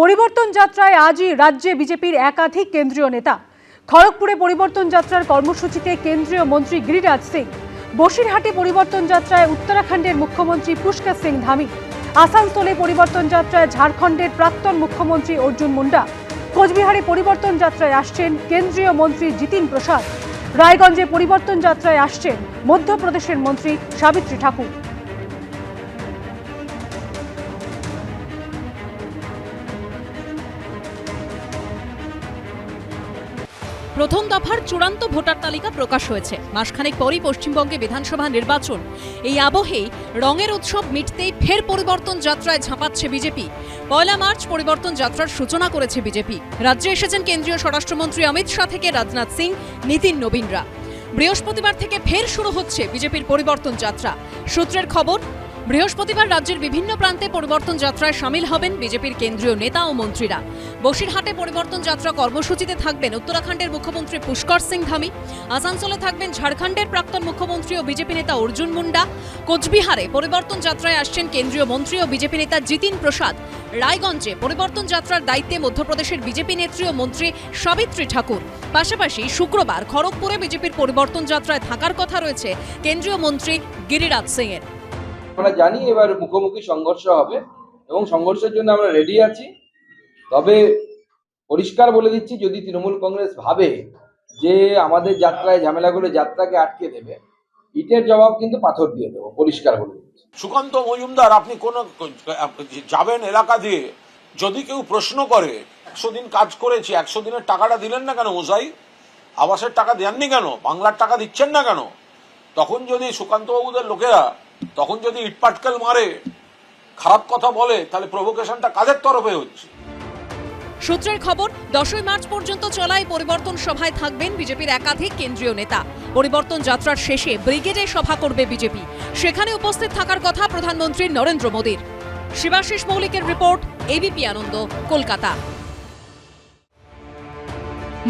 পরিবর্তন যাত্রায় আজই রাজ্যে বিজেপির একাধিক কেন্দ্রীয় নেতা। খড়গপুরে পরিবর্তন যাত্রার কর্মসূচিতে কেন্দ্রীয় মন্ত্রী গিরিরাজ সিং, বসিরহাটে পরিবর্তন যাত্রায় উত্তরাখণ্ডের মুখ্যমন্ত্রী পুষ্কর সিং ধামি, আসানসোলে পরিবর্তন যাত্রায় ঝাড়খণ্ডের প্রাক্তন মুখ্যমন্ত্রী অর্জুন মুন্ডা, কোচবিহারে পরিবর্তন যাত্রায় আসছেন কেন্দ্রীয় মন্ত্রী জিতিন প্রসাদ, রায়গঞ্জে পরিবর্তন যাত্রায় আসছেন মধ্যপ্রদেশের মন্ত্রী সাবিত্রী ঠাকুর। প্রথম দফার চূড়ান্ত ভোটার তালিকা প্রকাশ হয়েছে। মাসখানেক পরই পশ্চিমবঙ্গে বিধানসভা নির্বাচন। এই আবহেই রঙের উৎসব মিটতেই ফের পরিবর্তন যাত্রায় ঝাঁপাচ্ছে বিজেপি। ১ মার্চ পরিবর্তন যাত্রার সূচনা করেছে বিজেপি। রাজ্যে এসেছেন কেন্দ্রীয় স্বরাষ্ট্রমন্ত্রী অমিত শাহ থেকে রাজনাথ সিং, নীতিন নবীনরা। বৃহস্পতিবার থেকে ফের শুরু হচ্ছে বিজেপির পরিবর্তন যাত্রা। সূত্রের খবর, বৃহস্পতিবার রাজ্যের বিভিন্ন প্রান্তে পরিবর্তন যাত্রায় সামিল হবেন বিজেপির কেন্দ্রীয় নেতা ও মন্ত্রীরা। বসিরহাটে পরিবর্তন যাত্রা কর্মসূচিতে থাকবেন উত্তরাখণ্ডের মুখ্যমন্ত্রী পুষ্কর সিং ধামি, আসানসোলে থাকবেন ঝাড়খণ্ডের প্রাক্তন মুখ্যমন্ত্রী ও বিজেপি নেতা অর্জুন মুন্ডা, কোচবিহারে পরিবর্তন যাত্রায় আসছেন কেন্দ্রীয় মন্ত্রী ও বিজেপি নেতা জিতিন প্রসাদ, রায়গঞ্জে পরিবর্তন যাত্রার দায়িত্বে মধ্যপ্রদেশের বিজেপি নেত্রী ও মন্ত্রী সাবিত্রী ঠাকুর। পাশাপাশি শুক্রবার খড়গপুরে বিজেপির পরিবর্তন যাত্রায় থাকার কথা রয়েছে কেন্দ্রীয় মন্ত্রী গিরিরাজ সিং এর। আমরা জানি এবার মুখোমুখি সংঘর্ষ হবে এবং সংঘর্ষের জন্য আমরা রেডি আছি। তবে পরিষ্কার বলে দিচ্ছি, যদি তৃণমূল কংগ্রেস ভাবে যে আমাদের যাত্রায় ঝামেলা করে যাত্রাকে আটকে দেবে, ইটের জবাব কিন্তু পাথর দিয়ে দেবো, পরিষ্কার বলে দিচ্ছি। সুকান্ত মজুমদার, আপনি কোন যাবেন এলাকা দিয়ে, যদি কেউ প্রশ্ন করে ১০০ দিন কাজ করেছি, ১০০ দিনের টাকাটা দিলেন না কেন মশাই, আবাসের টাকা দেননি কেন, বাংলার টাকা দিচ্ছেন না কেন, তখন যদি সুকান্ত বাবুদের লোকেরা তখন যদি ইটপাটকেল মারে, খারাপ কথা বলে, তাহলে প্রভোকেশনটা কাদের তরফে হচ্ছে? সূত্রের খবর, ১০ই মার্চ পর্যন্ত চলা এই পরিবর্তন সভায় থাকবেন বিজেপির একাধিক কেন্দ্রীয় নেতা। পরিবর্তন যাত্রার শেষে ব্রিগেডে সভা করবে বিজেপি। সেখানে উপস্থিত থাকার কথা প্রধানমন্ত্রী নরেন্দ্র মোদীর। শিবাশিস মৌলিকের রিপোর্ট, এবিপি আনন্দ, কলকাতা।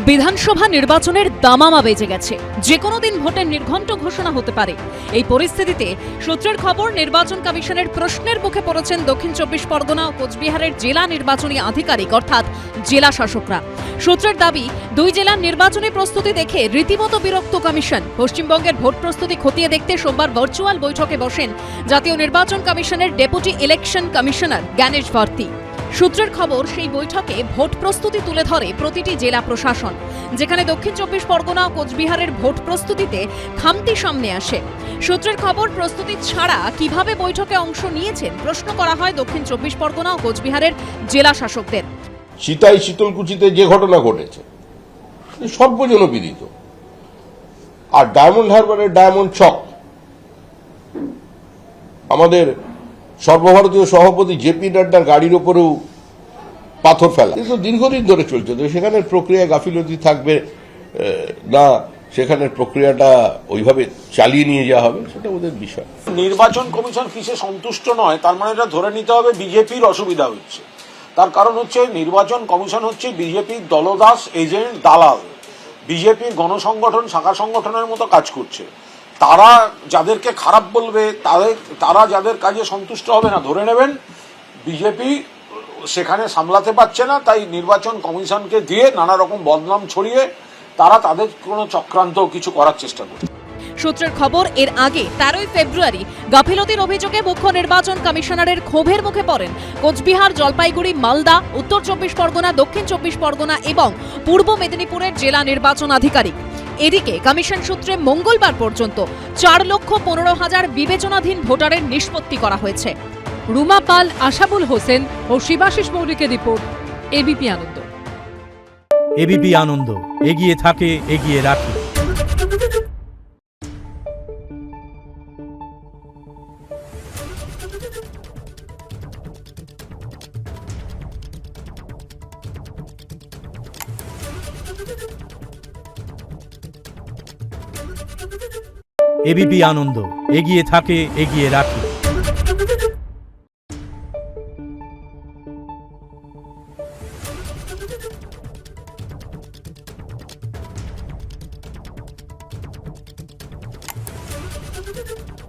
বিধানসভা নির্বাচনের দামামা বেজে গেছে। যে কোনো দিন ভোটের নির্ঘণ্ট ঘোষণা হতে পারে। এই পরিস্থিতিতে সূত্রের খবর, নির্বাচন কমিশনের প্রশ্নের মুখে পড়েছেন দক্ষিণ ২৪ পরগনা ও কোচবিহারের জেলা নির্বাচনী আধিকারিক অর্থাৎ জেলা শাসকরা। সূত্রের দাবি, দুই জেলার নির্বাচনী প্রস্তুতি দেখে রীতিমতো বিরক্ত কমিশন। পশ্চিমবঙ্গের ভোট প্রস্তুতি খতিয়ে দেখতে সোমবার ভার্চুয়াল বৈঠকে বসেন জাতীয় নির্বাচন কমিশনের deputy election commissioner Gyanesh Bharti. সূত্রের খবর, সেই বৈঠকে ভোট প্রস্তুতি তুলে ধরে প্রতিটি জেলা প্রশাসন, যেখানে দক্ষিণ ২৪ পরগনা ও কোচবিহারের ভোট প্রস্তুতিতে খামতি সামনে আসে। সূত্রের খবর, প্রস্তুতি ছাড়া কিভাবে বৈঠকে অংশ নিয়েছেন প্রশ্ন করা হয় দক্ষিণ ২৪ পরগনা ও কোচবিহারের জেলা শাসকদের। চিতাই শীতলকুচিতে যে ঘটনা ঘটেছে সর্বজনবিদিত, আর ডায়মন্ড হারবারের ডায়মন্ড চক, আমাদের সর্বভারতীয় সভাপতি জেপি নাড্ডার গাড়ির ওপরেও পাথর ফেলা, কিন্তু দীর্ঘদিন ধরে চলছে। তো সেখানের প্রক্রিয়া গাফিলতি থাকবে না, সেখানের প্রক্রিয়াটা ওইভাবে চালিয়ে নিয়ে যাওয়া হবে, সেটা ওদের বিষয়। নির্বাচন কমিশন কিসে সন্তুষ্ট নয়, তার মানে এটা ধরে নিতে হবে বিজেপির অসুবিধা হচ্ছে। তার কারণ হচ্ছে নির্বাচন কমিশন হচ্ছে বিজেপির দলদাস, এজেন্ট, দালাল। বিজেপির গণসংগঠন, শাখা সংগঠনের মতো কাজ করছে। তারা যাদেরকে খারাপ বলবে, তারা যাদের কাজে সন্তুষ্ট হবে না, ধরে নেবেন বিজেপি সেখানে সামলাতে পারছে না, তাই নির্বাচন কমিশনকে দিয়ে নানা রকম বদনাম ছড়িয়ে তারা তাদের কোনো চক্রান্ত কিছু করার চেষ্টা করছে। সূত্রের খবর, এর আগে ১৩ই ফেব্রুয়ারি গাফিলতির অভিযোগে মুখ্য নির্বাচন কমিশনারের ক্ষোভের মুখে পড়েন কোচবিহার, জলপাইগুড়ি, মালদা, উত্তর ২৪ পরগনা, দক্ষিণ ২৪ পরগনা এবং পূর্ব মেদিনীপুরের জেলা নির্বাচন আধিকারিক। এদিকে কমিশন সূত্রে মঙ্গলবার পর্যন্ত ৪,১৫,০০০ বিবেচনাধীন ভোটারের নিষ্পত্তি করা হয়েছে। রুমা পাল, আশাবুল হোসেন ও শিবাশিস মৌলিকের রিপোর্ট, এবিপি আনন্দ। এবিপি আনন্দ, এগিয়ে থাকে, এগিয়ে রাখে। এবিপি আনন্দ, এগিয়ে থাকে, এগিয়ে রাখে। Thank you.